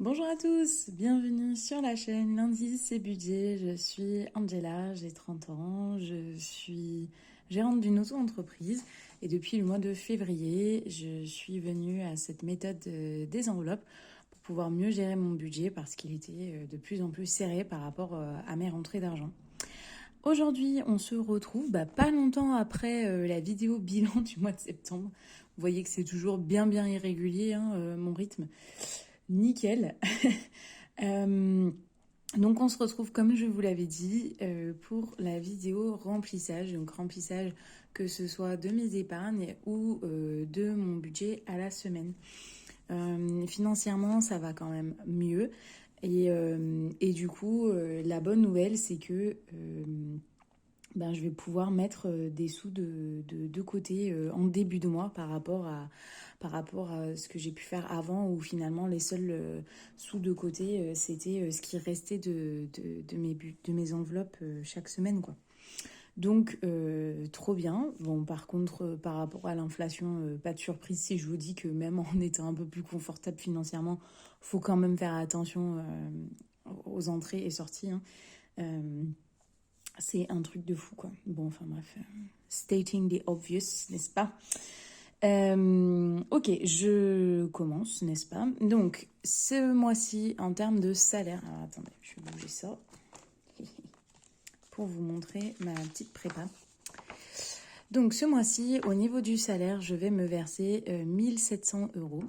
Bonjour à tous, bienvenue sur la chaîne Lundi c'est budget. Je suis Angela, j'ai 30 ans, je suis gérante d'une auto-entreprise et depuis le mois de février, je suis venue à cette méthode des enveloppes pour pouvoir mieux gérer mon budget parce qu'il était de plus en plus serré par rapport à mes rentrées d'argent. Aujourd'hui, on se retrouve pas longtemps après la vidéo bilan du mois de septembre. Vous voyez que c'est toujours bien irrégulier, hein, mon rythme. Nickel. Euh, donc on se retrouve comme je vous l'avais dit pour la vidéo remplissage. Donc remplissage que ce soit de mes épargnes ou de mon budget à la semaine. Financièrement ça va quand même mieux. Et du coup la bonne nouvelle c'est que je vais pouvoir mettre des sous de côté en début de mois par rapport à ce que j'ai pu faire avant où finalement les seuls sous de côté c'était ce qui restait de mes enveloppes chaque semaine quoi. Donc trop bien. Bon par contre par rapport à l'inflation, pas de surprise si je vous dis que même en étant un peu plus confortable financièrement, faut quand même faire attention aux entrées et sorties, hein. Euh, c'est un truc de fou, quoi. Bon, enfin bref, stating the obvious, n'est-ce pas? Ok, je commence, n'est-ce pas? Donc, ce mois-ci, en termes de salaire... Alors, attendez, je vais bouger ça pour vous montrer ma petite prépa. Donc, ce mois-ci, au niveau du salaire, je vais me verser 1700 euros.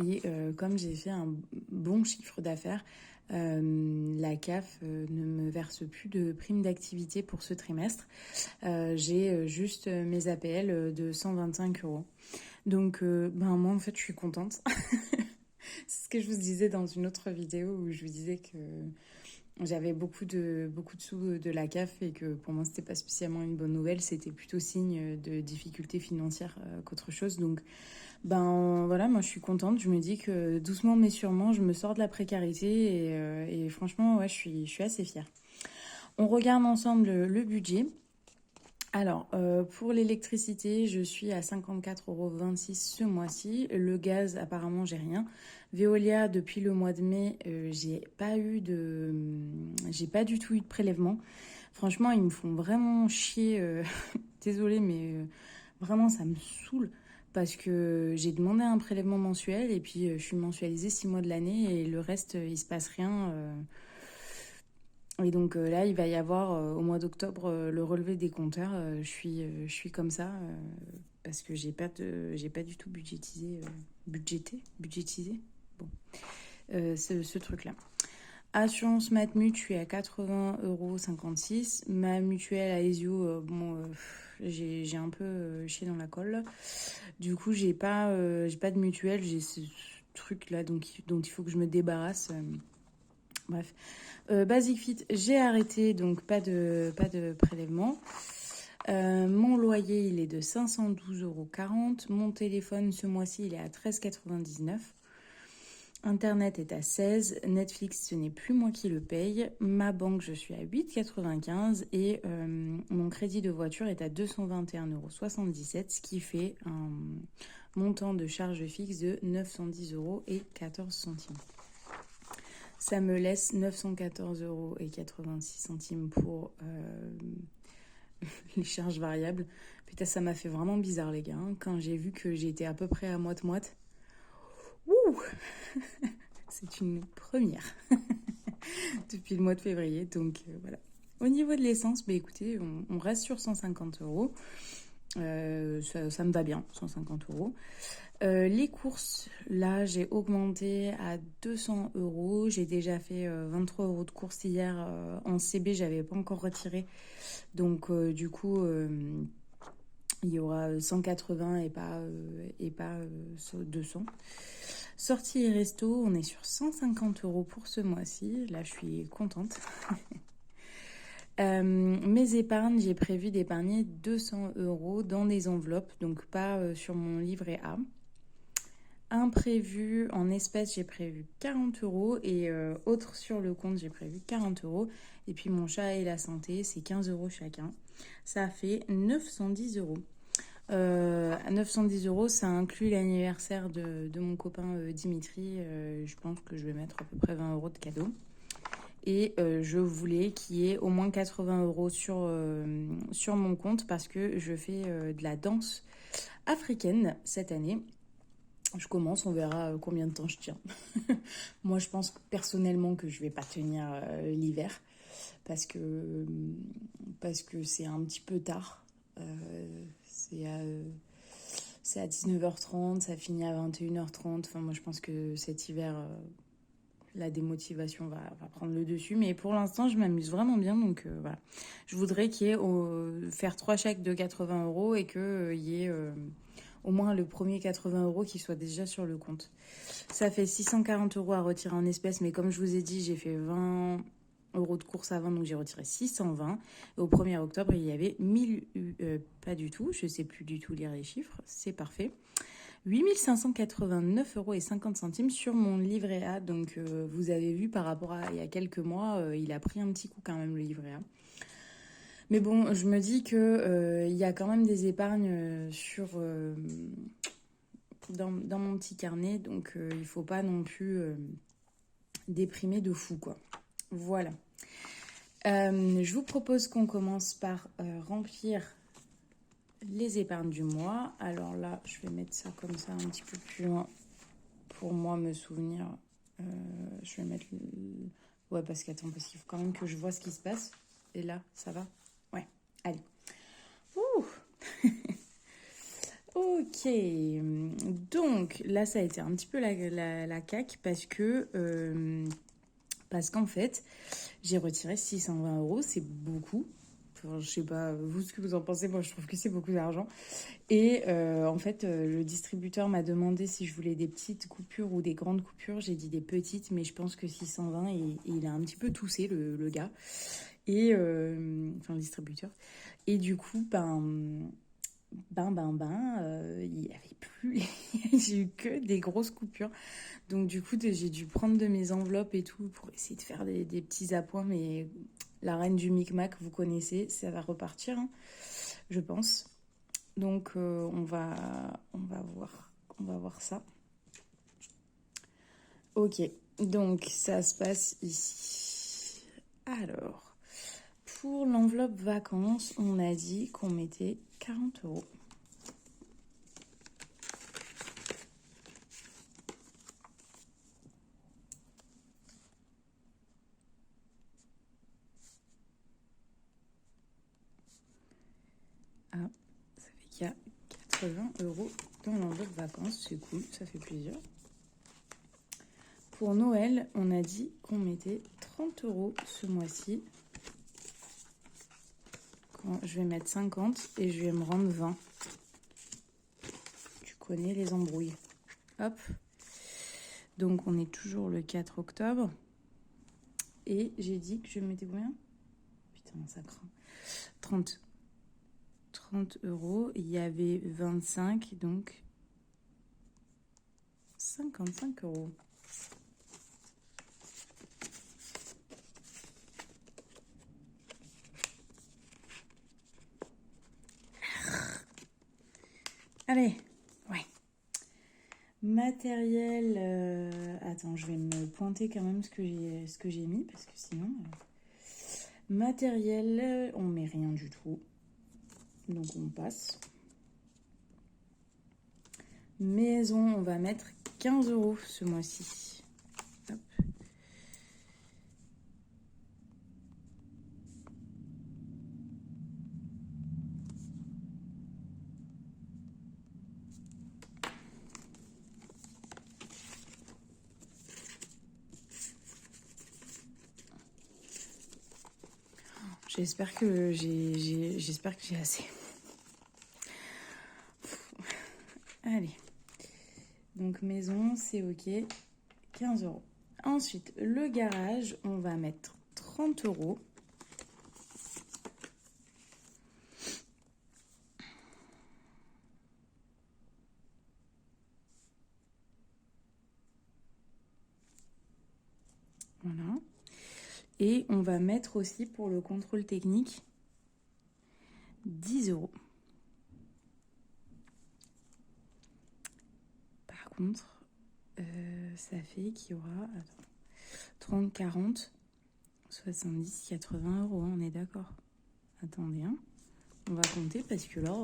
Et comme j'ai fait un bon chiffre d'affaires, la CAF ne me verse plus de prime d'activité pour ce trimestre. J'ai juste mes APL de 125 euros. Donc, moi, en fait, je suis contente. C'est ce que je vous disais dans une autre vidéo où je vous disais que j'avais beaucoup de sous de la CAF et que pour moi, c'était pas spécialement une bonne nouvelle. C'était plutôt signe de difficultés financières qu'autre chose. Donc, voilà, moi je suis contente. Je me dis que doucement mais sûrement, je me sors de la précarité et franchement, ouais, je suis assez fière. On regarde ensemble le budget. Alors, pour l'électricité, je suis à 54,26 € ce mois-ci. Le gaz, apparemment, j'ai rien. Veolia, depuis le mois de mai, j'ai pas du tout eu de prélèvement. Franchement, ils me font vraiment chier. Désolée, mais vraiment, ça me saoule parce que j'ai demandé un prélèvement mensuel et puis je suis mensualisée 6 mois de l'année et le reste, il se passe rien. Et donc là, il va y avoir au mois d'octobre le relevé des compteurs. Je suis comme ça parce que j'ai pas du tout budgétisé. Bon, ce truc-là. Assurance Matmut, je suis à 80,56 €. Ma mutuelle à Esio, j'ai un peu chié dans la colle. Du coup, j'ai pas de mutuelle, j'ai ce truc-là dont il faut que je me débarrasse. Bref. Basic Fit, j'ai arrêté, donc pas de prélèvement. Mon loyer, il est de 512,40 €. Mon téléphone, ce mois-ci, il est à 13,99 €. Internet est à 16. Netflix, ce n'est plus moi qui le paye. Ma banque, je suis à 8,95 € et mon crédit de voiture est à 221,77 €, ce qui fait un montant de charge fixe de 910,14 €. Ça me laisse 914,86 € pour les charges variables. Putain, ça m'a fait vraiment bizarre, les gars, hein, quand j'ai vu que j'étais à peu près à moite-moite. Ouh C'est une première depuis le mois de février. Donc voilà. Au niveau de l'essence, écoutez, on reste sur 150 €. Ça me va bien, 150 €. Les courses, là, j'ai augmenté à 200 €. J'ai déjà fait 23 € de courses hier. En CB, j'avais pas encore retiré. Donc, du coup, il y aura 180 et pas 200. Sortie et resto, on est sur 150 € pour ce mois-ci. Là, je suis contente. Mes épargnes, j'ai prévu d'épargner 200 € dans des enveloppes, donc pas sur mon livret A. Imprévu en espèces, j'ai prévu 40 € et autre sur le compte, j'ai prévu 40 €. Et puis mon chat et la santé, c'est 15 € chacun. Ça fait 910 €. À 910 euros, ça inclut l'anniversaire de mon copain Dimitri. Je pense que je vais mettre à peu près 20 euros de cadeau. Et je voulais qu'il y ait au moins 80 euros sur mon compte parce que je fais de la danse africaine cette année. Je commence, on verra combien de temps je tiens. Moi, je pense personnellement que je vais pas tenir l'hiver parce que c'est un petit peu tard. C'est à 19h30, ça finit à 21h30. Enfin, moi, je pense que cet hiver, la démotivation va prendre le dessus. Mais pour l'instant, je m'amuse vraiment bien. Donc, voilà. Je voudrais qu'il y ait faire 3 chèques de 80 euros et qu'il y ait au moins le premier 80 euros qui soit déjà sur le compte. Ça fait 640 euros à retirer en espèces. Mais comme je vous ai dit, j'ai fait 20 euros de course avant, donc j'ai retiré 620. Et au 1er octobre, il y avait 1000, pas du tout, je sais plus du tout lire les chiffres, c'est parfait. 8589 euros et 50 centimes sur mon livret A. Donc vous avez vu par rapport à il y a quelques mois, il a pris un petit coup quand même le livret A. Mais bon, je me dis que il y a quand même des épargnes dans mon petit carnet, donc il faut pas non plus déprimer de fou, quoi. Voilà. Je vous propose qu'on commence par remplir les épargnes du mois. Alors là, je vais mettre ça comme ça un petit peu plus loin pour moi me souvenir. Je vais mettre ouais, parce qu'il faut quand même que je vois ce qui se passe. Et là, ça va? Ouais, allez. Ouh. Ok, donc là ça a été un petit peu la caque parce qu'en fait j'ai retiré 620 euros, c'est beaucoup. Enfin, je sais pas vous ce que vous en pensez, moi je trouve que c'est beaucoup d'argent. Et en fait le distributeur m'a demandé si je voulais des petites coupures ou des grandes coupures. J'ai dit des petites, mais je pense que 620 il a un petit peu toussé le gars. Et enfin le distributeur. Et du coup il n'y avait plus, j'ai eu que des grosses coupures. Donc du coup, j'ai dû prendre de mes enveloppes et tout pour essayer de faire des petits appoints. Mais la reine du micmac, vous connaissez, ça va repartir, hein, je pense. Donc on va voir ça. Ok, donc ça se passe ici. Alors, pour l'enveloppe vacances, on a dit qu'on mettait 40 euros. Ah, ça fait qu'il y a 80 euros dans l'enveloppe vacances, c'est cool, ça fait plaisir. Pour Noël, on a dit qu'on mettait 30 euros ce mois-ci. Je vais mettre 50 et je vais me rendre 20. Tu connais les embrouilles. Hop. Donc on est toujours le 4 octobre. Et j'ai dit que je mettais combien? Putain, ça craint. 30 euros. Il y avait 25, donc 55 euros. Allez, ouais. Matériel. Attends, je vais me pointer quand même ce que j'ai mis, parce que sinon. Matériel, on met rien du tout. Donc on passe. Maison, on va mettre 15 euros ce mois-ci. Hop. J'espère que j'ai assez. Allez. Donc maison, c'est ok. 15 euros. Ensuite, le garage, on va mettre 30 euros. Voilà. Et on va mettre aussi pour le contrôle technique 10 euros. contre, ça fait qu'il y aura... Attends, 30, 40, 70, 80 euros, on est d'accord. Attendez, hein. On va compter parce que là...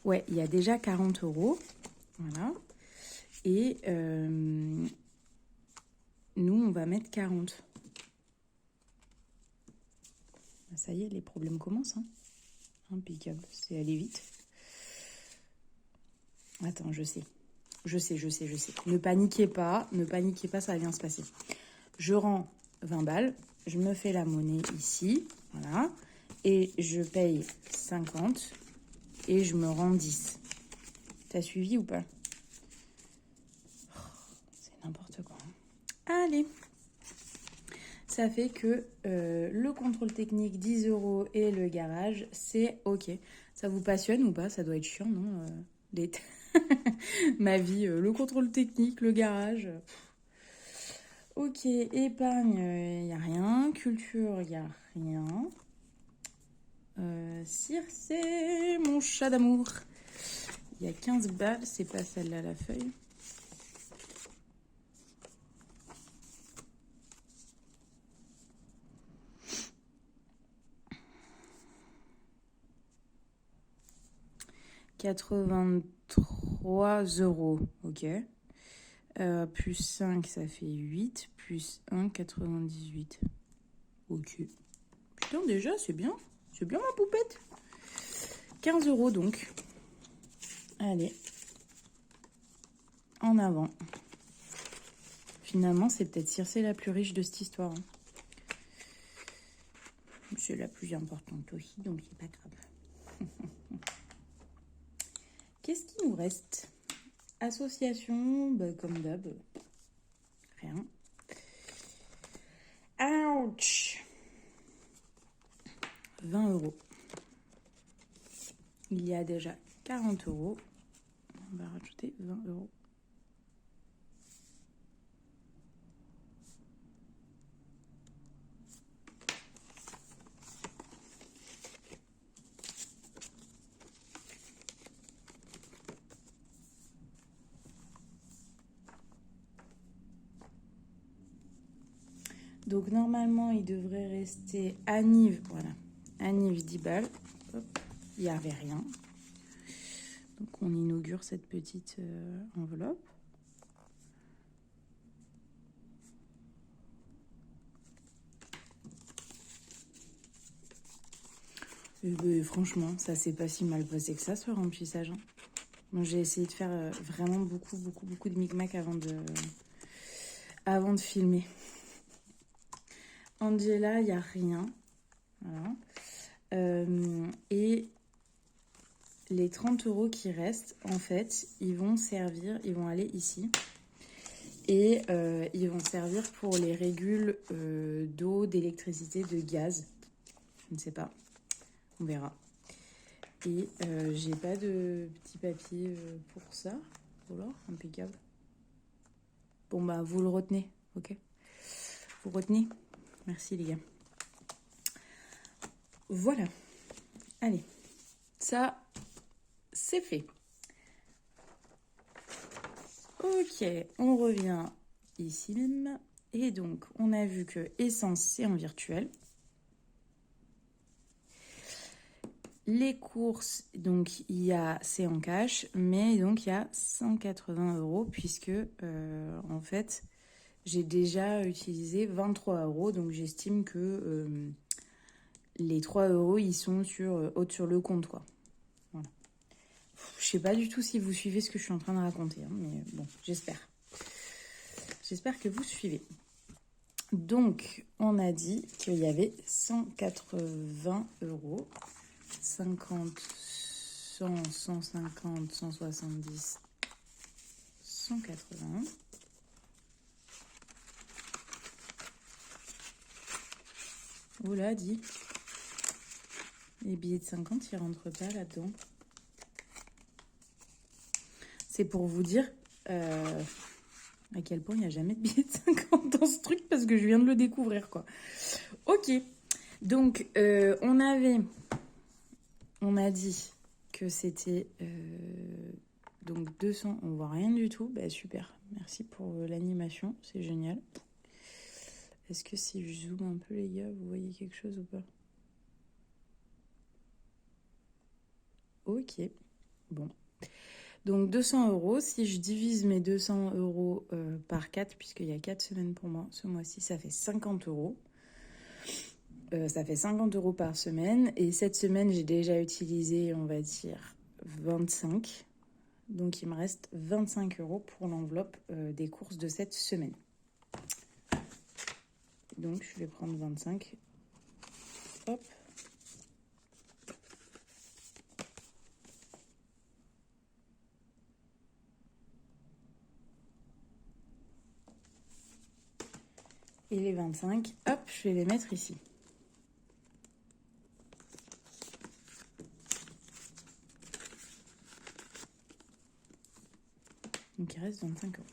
Ouais, il y a déjà 40 euros. Voilà. Et nous, on va mettre 40. Ça y est, les problèmes commencent. Hein. Impeccable, c'est aller vite. Attends, je sais. Ne paniquez pas, ça va bien se passer. Je rends 20 balles, je me fais la monnaie ici, voilà, et je paye 50 et je me rends 10. T'as suivi ou pas? C'est n'importe quoi. Allez. Ça fait que le contrôle technique, 10 euros et le garage, c'est OK. Ça vous passionne ou pas? Ça doit être chiant, non? Ma vie, le contrôle technique, le garage. OK, épargne, il n'y a rien. Culture, il n'y a rien. Circe, mon chat d'amour. Il y a 15 balles, c'est pas celle-là la feuille. « 83 euros, ok. Plus 5, ça fait 8. Plus 1, 98. Ok. Putain, déjà, c'est bien. C'est bien, ma poupette. 15 euros, donc. Allez. En avant. Finalement, c'est peut-être Circe la plus riche de cette histoire. Hein. C'est la plus importante aussi, donc c'est pas grave. Qu'est-ce qui nous reste? Association, bah, comme d'hab. Rien. Ouch! 20 euros. Il y a déjà 40 euros. On va rajouter 20 euros. Donc normalement, il devrait rester Aniv, voilà, Aniv 10 balles. Hop, il n'y avait rien. Donc on inaugure cette petite enveloppe. Et franchement, ça s'est pas si mal passé que ça, ce remplissage. Hein. Bon, j'ai essayé de faire vraiment beaucoup de micmac avant de filmer. Angela, il n'y a rien. Voilà. Et les 30 euros qui restent, en fait, ils vont aller ici. Et ils vont servir pour les régules d'eau, d'électricité, de gaz. Je ne sais pas. On verra. Et j'ai pas de petit papier pour ça. Voilà, impeccable. Bon, bah, vous le retenez, ok? Vous retenez? Merci, les gars. Voilà. Allez. Ça, c'est fait. Ok, on revient ici même. Et donc, on a vu que essence, c'est en virtuel. Les courses, donc, c'est en cash, mais donc, il y a 180 euros puisque, en fait, j'ai déjà utilisé 23 euros. Donc, j'estime que les 3 euros, ils sont sur le compte, quoi. Voilà. Je sais pas du tout si vous suivez ce que je suis en train de raconter, hein, mais bon, j'espère. J'espère que vous suivez. Donc, on a dit qu'il y avait 180 euros. 50, 100, 150, 170, 180. Oula, dit. Les billets de 50, ils rentrent pas là-dedans. C'est pour vous dire à quel point il n'y a jamais de billets de 50 dans ce truc parce que je viens de le découvrir, quoi. Ok. Donc, on a dit que c'était Donc 200, on voit rien du tout. Bah super, merci pour l'animation, c'est génial. Est-ce que si je zoome un peu les gars, vous voyez quelque chose ou pas? Ok, bon. Donc 200 euros, si je divise mes 200 euros par 4, puisqu'il y a 4 semaines pour moi, ce mois-ci, ça fait 50 euros. Ça fait 50 euros par semaine. Et cette semaine, j'ai déjà utilisé, on va dire, 25. Donc il me reste 25 euros pour l'enveloppe des courses de cette semaine. Donc je vais prendre 25. Hop. Et les 25, hop, je vais les mettre ici. Donc il reste 25 euros.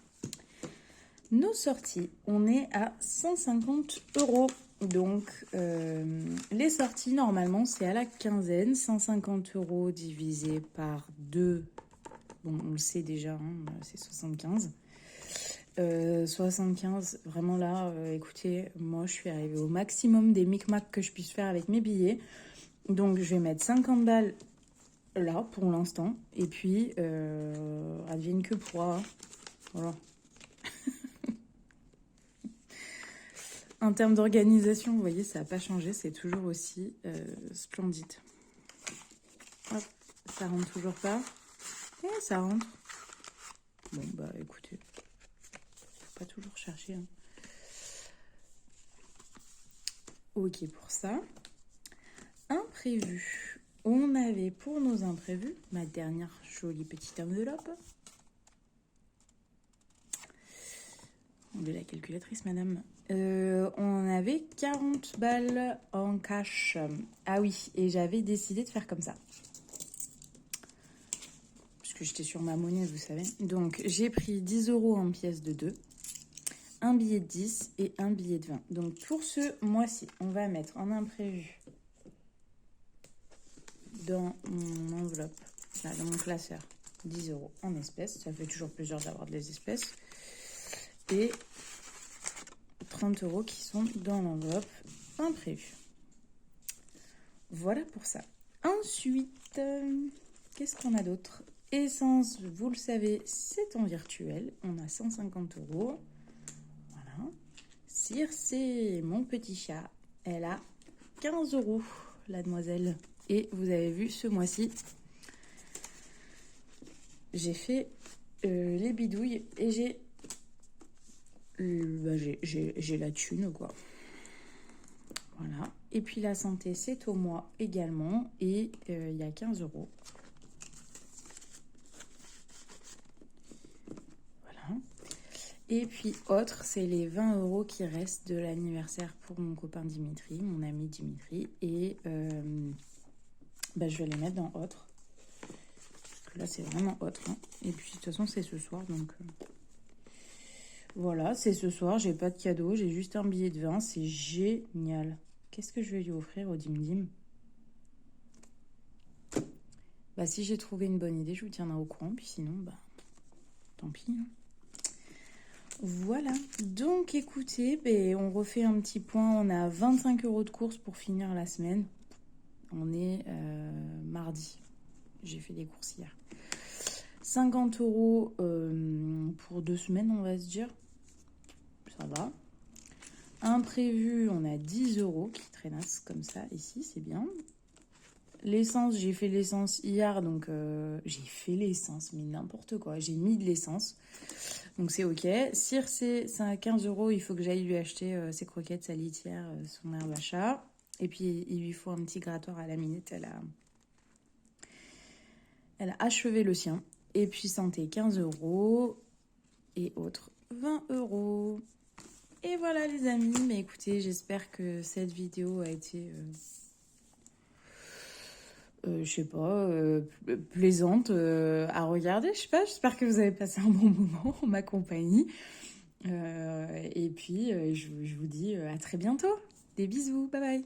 Nos sorties, on est à 150 euros. Donc les sorties, normalement, c'est à la quinzaine. 150 euros divisé par 2. Bon, on le sait déjà, hein, c'est 75. 75, vraiment là, écoutez, moi je suis arrivée au maximum des micmacs que je puisse faire avec mes billets. Donc je vais mettre 50 balles là pour l'instant. Et puis, advienne que pourra. Voilà. En termes d'organisation, vous voyez, ça n'a pas changé. C'est toujours aussi splendide. Hop, ça rentre toujours pas. Et ça rentre. Bon, bah écoutez, faut pas toujours chercher. Hein. Ok pour ça. Imprévu. On avait pour nos imprévus ma dernière jolie petite enveloppe. De la calculatrice, madame. On avait 40 balles en cash. Ah oui, et j'avais décidé de faire comme ça. Parce que j'étais sur ma monnaie, vous savez. Donc, j'ai pris 10 euros en pièces de 2, un billet de 10 et un billet de 20. Donc, pour ce mois-ci, on va mettre en imprévu dans mon enveloppe, là, dans mon classeur, 10 euros en espèces. Ça fait toujours plaisir d'avoir des espèces. Et 30 euros qui sont dans l'enveloppe imprévue. Voilà pour ça. Ensuite, qu'est-ce qu'on a d'autre? Essence, vous le savez, c'est en virtuel. On a 150 euros. Voilà. Circe, mon petit chat, elle a 15 euros, la demoiselle. Et vous avez vu, ce mois-ci, j'ai fait les bidouilles et j'ai la thune, quoi. Voilà. Et puis la santé, c'est au mois également. Et il y a 15 euros. Voilà. Et puis autre, c'est les 20 euros qui restent de l'anniversaire pour mon copain Dimitri, mon ami Dimitri. Et je vais les mettre dans autre. Parce que là, c'est vraiment autre. Hein. Et puis de toute façon, c'est ce soir. Donc voilà, c'est ce soir. J'ai pas de cadeau. J'ai juste un billet de 20. C'est génial. Qu'est-ce que je vais lui offrir au Dim Dim? Bah, si j'ai trouvé une bonne idée, je vous tiendrai au courant. Puis sinon, bah, tant pis. Hein. Voilà. Donc, écoutez, on refait un petit point. On a 25 euros de courses pour finir la semaine. On est mardi. J'ai fait des courses hier. 50 euros pour 2 semaines, on va se dire. Ça va. Imprévu, on a 10 euros qui traînassent comme ça ici, c'est bien. L'essence, j'ai fait l'essence hier, donc j'ai fait l'essence, mais n'importe quoi. J'ai mis de l'essence, donc c'est ok. Circe, c'est à 15 euros, il faut que j'aille lui acheter ses croquettes, sa litière, son herbe à chat. Et puis, il lui faut un petit grattoir à la minute, elle a achevé le sien. Et puis, santé, 15 euros. Et autres, 20 euros. Et voilà les amis, mais écoutez, j'espère que cette vidéo a été, je sais pas, plaisante à regarder, je sais pas, j'espère que vous avez passé un bon moment en ma compagnie. Et puis, je vous dis à très bientôt. Des bisous, bye bye.